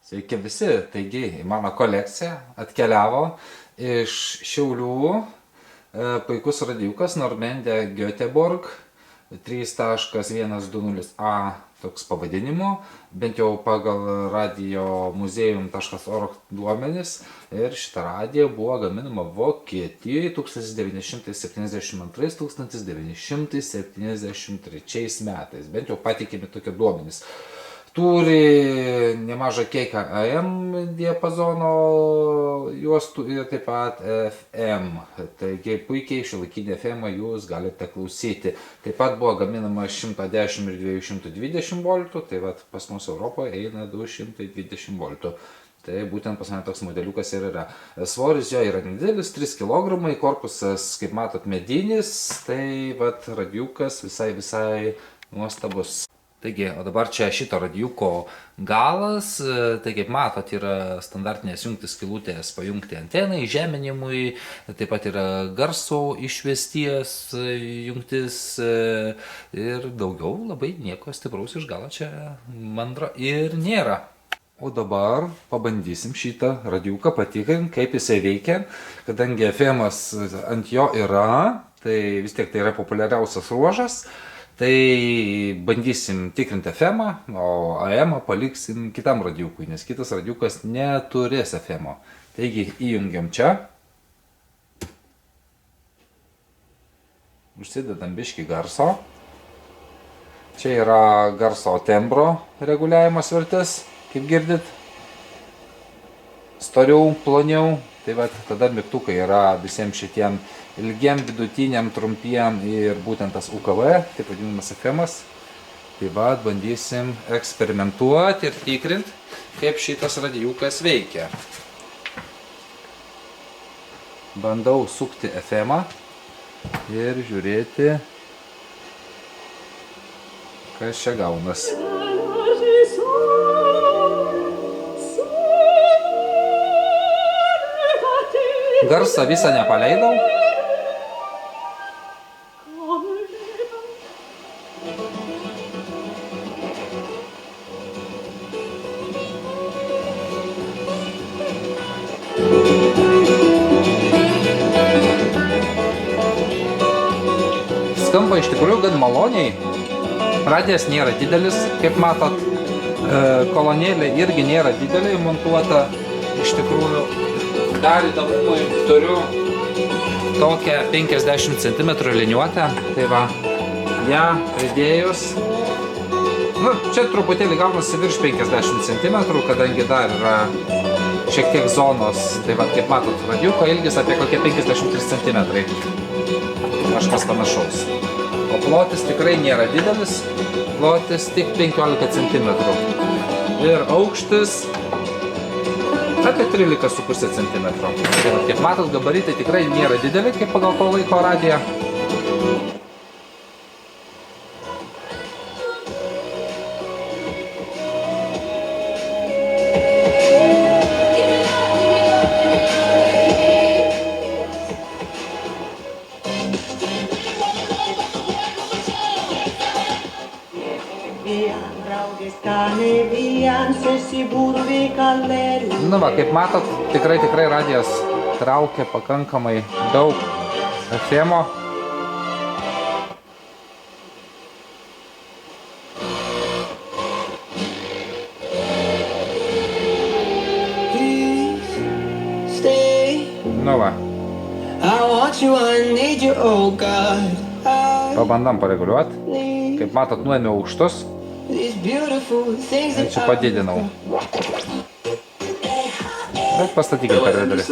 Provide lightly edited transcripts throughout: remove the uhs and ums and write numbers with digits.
Sveiki visi, taigi į mano kolekciją atkeliavo iš Šiaulių puikus radijukas Normandie Göteborg 3.120a toks pavadinimu, bent jau pagal radiomuseum.org duomenis, ir šita radija buvo gaminama Vokietijoje 1972-1973 metais, bent jau patikimi tokie duomenys. Turi nemažą kiekį AM diapazono juostų ir taip pat FM. Taigi puikiai šiuolaikinį FM jūs galite klausyti. Taip pat buvo gaminama 110 ir 220 voltų, tai vat pas mus Europoje eina 220 voltų. Tai būtent pas mane toks modeliukas ir yra. Svoris jo yra nedidelis, 3 kg, korpusas, kaip matot, medinis, tai vat radijukas visai nuostabus. Taigi, o dabar čia šito radijuko galas, tai kaip matot yra standartinės jungtis skylutės pajungti antenai, žeminimui, taip pat yra garso išvesties jungtis ir daugiau labai nieko stipraus iš galo čia mandro ir nėra. O dabar pabandysim šitą radijuką patikrinti, kaip jisai veikia, kadangi FM-as ant jo yra, tai vis tiek tai yra populiariausias ruožas. Tai bandysim tikrinti FM-ą, o AM-ą paliksim kitam radijukui, nes kitas radijukas neturės FM-o. Taigi įjungiam čia. Užsidedam biškį garso. Čia yra garso tembro reguliavimo svertis, kaip girdit. Storiau, ploniau. Tai va, tada mygtukai yra visiems šitiem ilgiem, vidutiniam, trumpiem ir būtent tas UKV, taip vadinamas FM-as. Tai va, bandysim eksperimentuoti ir tikrinti, kaip šitas radijukas veikia. Bandau sukti FM-ą ir žiūrėti, kas čia gaunas. Garsą visą nepaleidau. Skamba iš tikrųjų gan maloniai. Radijas nėra didelis, kaip matot. Kolonėlė irgi nėra didelė montuota. Iš tikrųjų, dar įdomumui turiu tokią 50 cm liniuotę. Tai va, ją pridėjus. Nu, čia truputėlį gaunasi virš 50 cm, kadangi dar yra šiek tiek zonos. Tai va, kaip matot, radijuko ilgis apie kokie 53 cm. Kažkas panašaus. O plotis tikrai nėra didelis, plotis tik 15 cm. Ir aukštis apie 13,5 cm. Kaip matot, gabaritai tikrai nėra dideli, kaip pagal to laiko radiją. Nu va, kaip matot, tikrai radijas traukia pakankamai daug FM-o. Nu va. Pabandam pareguliuoti. Kaip matot, nuėmiau aukštus. Ir čia padidinau. Bet pastatykim per vidurį.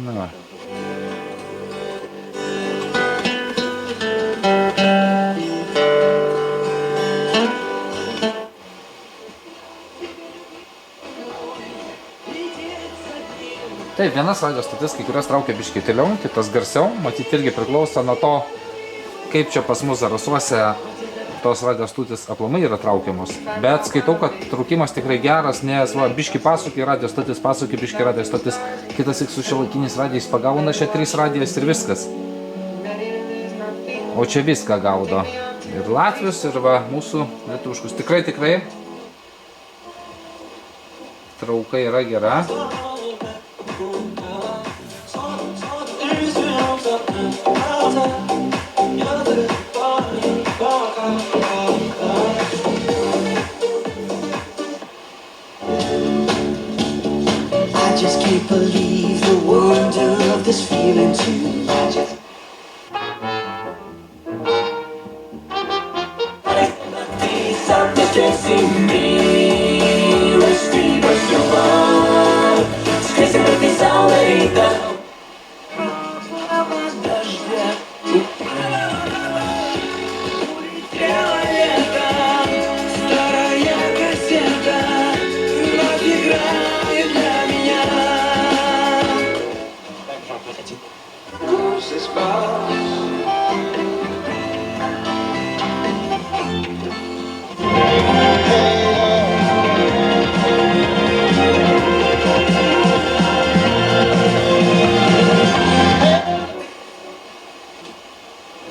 Na. Taip, vienas radijo stotis, kai kurios traukia biškį tyliau, kitas garsiau. Matyt, irgi priklauso nuo to, kaip čia pas mus Zarasuose tos radijo stotis aplamai yra traukiamos. Bet skaitau, kad traukimas tikrai geras, nes va, biškį pasukį radijo stotis, pasukį biškį radijo stotis. Kitas su šiuolaikiniais radijais pagauna šią 3 radijas ir viskas. O čia viską gaudo. ir latvius, ir va mūsų lietuviškus. Tikrai trauka yra gera. I just can't believe the wonder of this feeling too.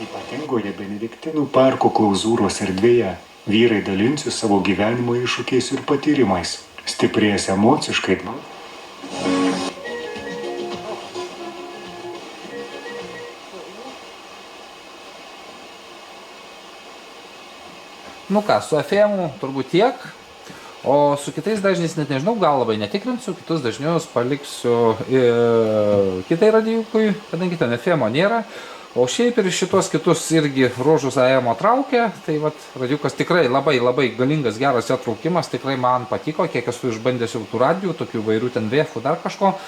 Ypatingoje Benediktinų parko klauzūros erdvėje vyrai dalinsis savo gyvenimo iššūkiais ir patyrimais, stiprės emociškai. Nu ką, su FM turbūt tiek, o su kitais dažniais net nežinau, gal labai netikrinsiu, kitus dažnius paliksiu kitai radijukui, kadangi ten FM nėra. O šiaip ir šitos kitus irgi ruožus AM traukia, tai vat radijukas tikrai labai galingas, geras jo traukimas, tikrai man patiko, kiek esu išbandęs jau tų radijų, tokių vairių ten VF dar kažko.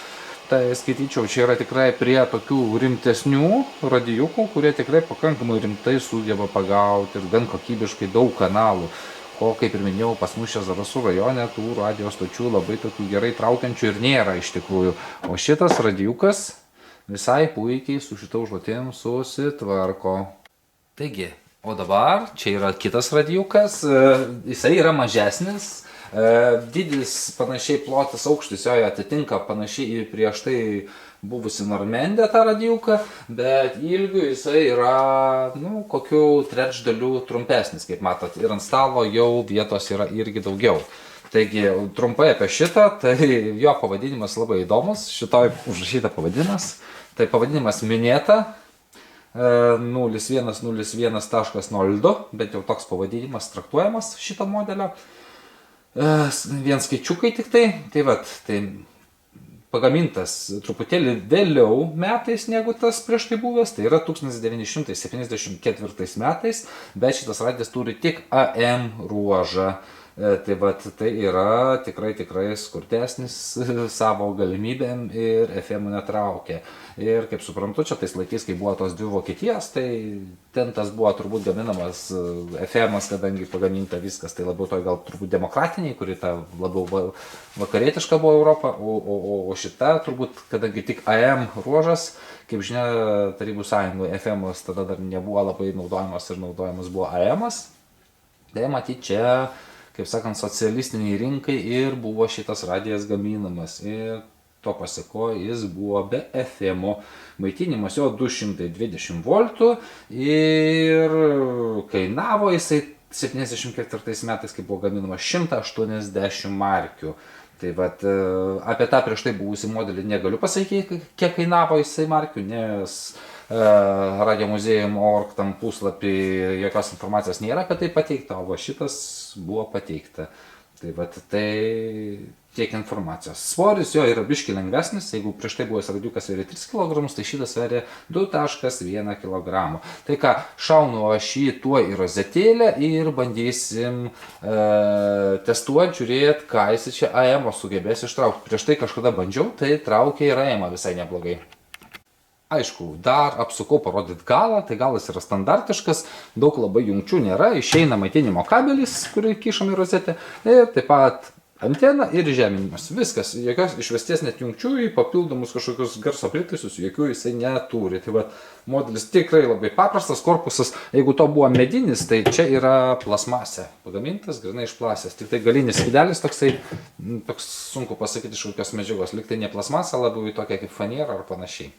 Tai skaityčiau, čia yra tikrai prie tokių rimtesnių radijukų, kurie tikrai pakankamai rimtai sugeba pagauti ir gan kokybiškai daug kanalų. O kaip ir minėjau, pas mus čia Zarasų rajone tų radijos stočių labai tokių gerai traukiančių ir nėra iš tikrųjų. O šitas radijukas visai puikiai su šita užduotim susitvarko. Taigi, o dabar čia yra kitas radijukas, jisai yra mažesnis. Dydis panašiai plotis aukštis joje atitinka panašiai į prieš tai buvusi Normendę tą radijuką, bet ilgiu jisai yra, kokių trečdalių trumpesnis, kaip matot, ir ant stalo jau vietos yra irgi daugiau. Taigi, trumpai apie šitą, tai jo pavadinimas labai įdomus, šitoj užrašyta pavadinimas, tai pavadinimas Minėta 0101.02, bet jau toks pavadinimas traktuojamas šito modelio. Vien skaičiukai tik tai, tai pagamintas truputėlį vėliau metais negu tas prieš tai buvęs, tai yra 1974 metais, bet šitas radijas turi tik AM ruožą. Tai yra tikrai skurtesnis savo galimybėm ir FM netraukia. Ir kaip suprantu, čia tais laikais, kai buvo tos dvi Vokietijos, tai ten tas buvo turbūt gaminamas FM-as, kadangi pagaminta viskas, tai labiau toj gal turbūt demokratiniai, kuri ta labiau vakarietiška buvo Europa, o šita turbūt, kadangi tik AM ruožas, kaip žinia, Tarybų sąjungoje FM-as tada dar nebuvo labai naudojamas ir naudojamas buvo AM-as, tai matyt čia, kaip sakant, socialistiniai rinkai ir buvo šitas radijas gaminamas. Ir to paseko jis buvo be FM-o. Maitinimas jo 220 voltų ir kainavo jisai 74 metais, kai buvo gaminamas 180 markių. Tai vat, apie tą prieš tai buvusį modelį negaliu pasakyti, kiek kainavo jisai markių, nes Radio Museum.org tam puslapį jokios informacijos nėra, kad tai pateikta, o šitas buvo pateikta. Tai vat, tai tiek informacijos. Svoris jo yra biški lengvesnis, jeigu prieš tai buvęs radijukas sveria 3 kg, tai šitas sveria 2,1 kg. Tai ką, šaunu aš jį tuo į rozetėlę ir bandysim testuoti, žiūrėti, ką jis čia AM-o sugebės ištraukti. Prieš tai kažkada bandžiau, tai traukia ir AM-ą visai neblogai. Aišku, dar apsukau parodyti galą, tai galas yra standartiškas, daug labai jungčių nėra, išeina maitinimo kabelis, kurį kišam į rozetę, ir taip pat antena ir žeminimas. Viskas, jokios išvesties net jungčių į papildomus kažkokius garso prietaisus, jokių jisai neturi. Tai va, modelis tikrai labai paprastas, korpusas, jeigu to buvo medinis, tai čia yra plasmasė, pagamintas grinai iš plasės. Tik tai galinis skydelis toksai, toks sunku pasakyti iš kokios medžiagos, lyg tai ne plasmasė, labiau į tokią kaip fanierą ar panašiai.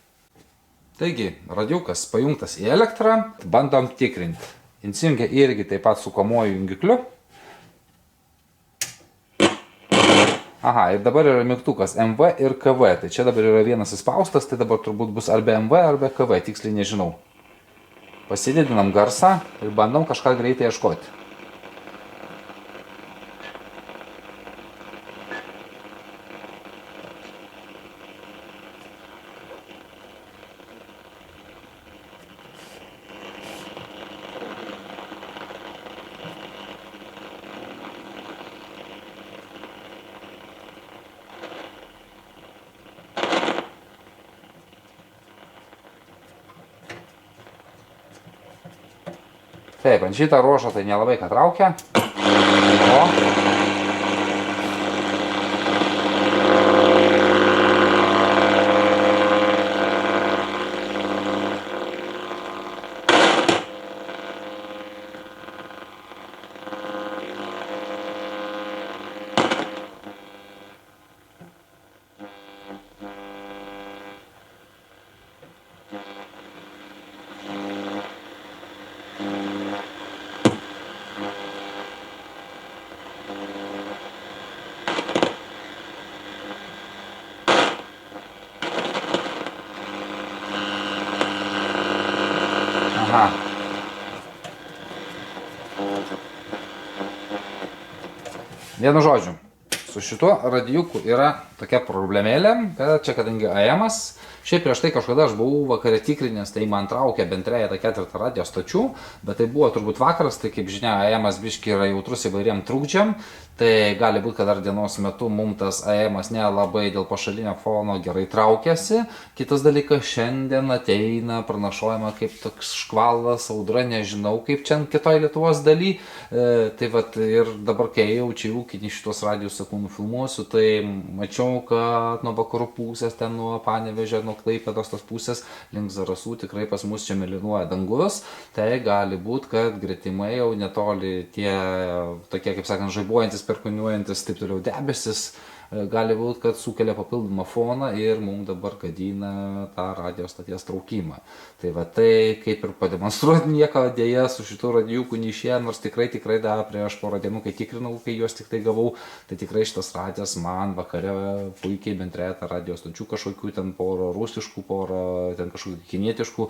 Taigi, radijukas pajungtas į elektrą, bandom tikrinti. Įsijungia irgi taip pat sukomuoju jungikliu. Aha, ir dabar yra mygtukas MV ir KV. Tai čia dabar yra vienas įspaustas, tai dabar turbūt bus arba MV, arba KV, tiksliai nežinau. Pasididinam garsą ir bandom kažką greitai ieškoti. Taip, ant šitą ruožą tai nelabai ką traukia. O. Aha. Vienu žodžiu, su šituo radijuku yra tokia problemėlė, kad čia kadangi AM-as, šiaip prieš tai kažkada aš buvau vakare tikrinęs, tai man traukė bent 3-4 radio stočių, bet tai buvo turbūt vakaras, tai kaip žinia, AM-as biški yra jautrus įvairiem trukdžiam, tai gali būti, kad dar dienos metu mums tas AM-as nelabai dėl pašalinio fono gerai traukiasi. Kitas dalykas, šiandien ateina pranašojama kaip toks škvalas, audra, nežinau kaip čia kitoj Lietuvos daly. Tai vat ir dabar, kai jau čia ūkinį šitos radijos sekundų filmuosiu, tai mačiau, kad nuo vakarų pusės, ten nuo Panevėžio, nuo Klaipėdos tos pusės, link Zarasų tikrai pas mus čia mėlynuoja dangus. Tai gali būti, kad gretimai jau netoli tie tokie, kaip sakant, žaibuojantis, perkuniuojantis, taip toliau debesis, gali būti, kad sukelia papildomą foną ir mums dabar gadina tą radio stoties traukimą. Tai va tai kaip ir pademonstruoti nieko dėja su šitų radijukų neišėjo, nors tikrai dar prieš porą dienų, kai tikrinau, kai juos tik tai gavau, tai tikrai šitas radijas man vakare puikiai bent 3 radio stočių kažkokių, ten porą rusiškų, porą ten kažkokių kinietiškų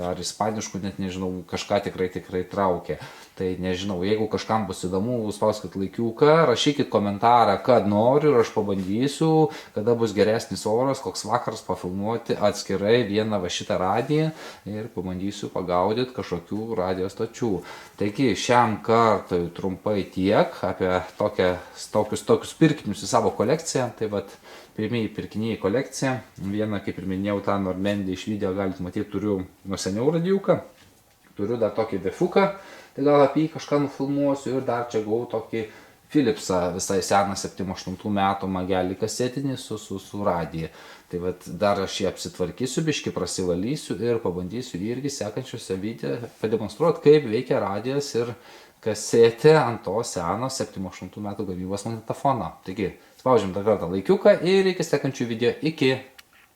ar ispaniškų, net nežinau, kažką tikrai traukė. Tai nežinau, jeigu kažkam bus įdomu, spauskit laikiuką, rašykit komentarą, kad noriu ir aš pabandysiu, kada bus geresnis oras, koks vakaras pafilmuoti atskirai vieną va šitą radiją ir pabandysiu pagaudyti kažkokių radio stočių. Taigi šiam kartui trumpai tiek apie tokius pirkinius į savo kolekciją. Tai vat pirmieji pirkiniai kolekcija. Vieną, kaip ir minėjau, tą Normandy iš video galite matyti, turiu nuo seniau radijuką. Turiu dar tokį defuką, tai gal apie jį kažką nufilmuosiu ir dar čia gavau tokį Philipsą, visai seną 7-8 metų magelį kasetinį su radija. Tai vat dar aš jį apsitvarkysiu, biškį prasivalysiu ir pabandysiu irgi sekančiuose video pademonstruoti, kaip veikia radijas ir kasetė ant to seno 7-8 metų gamybos magnetofono. Taigi, spaudžiam dar kartą laikiuką ir iki sekančių video. Iki!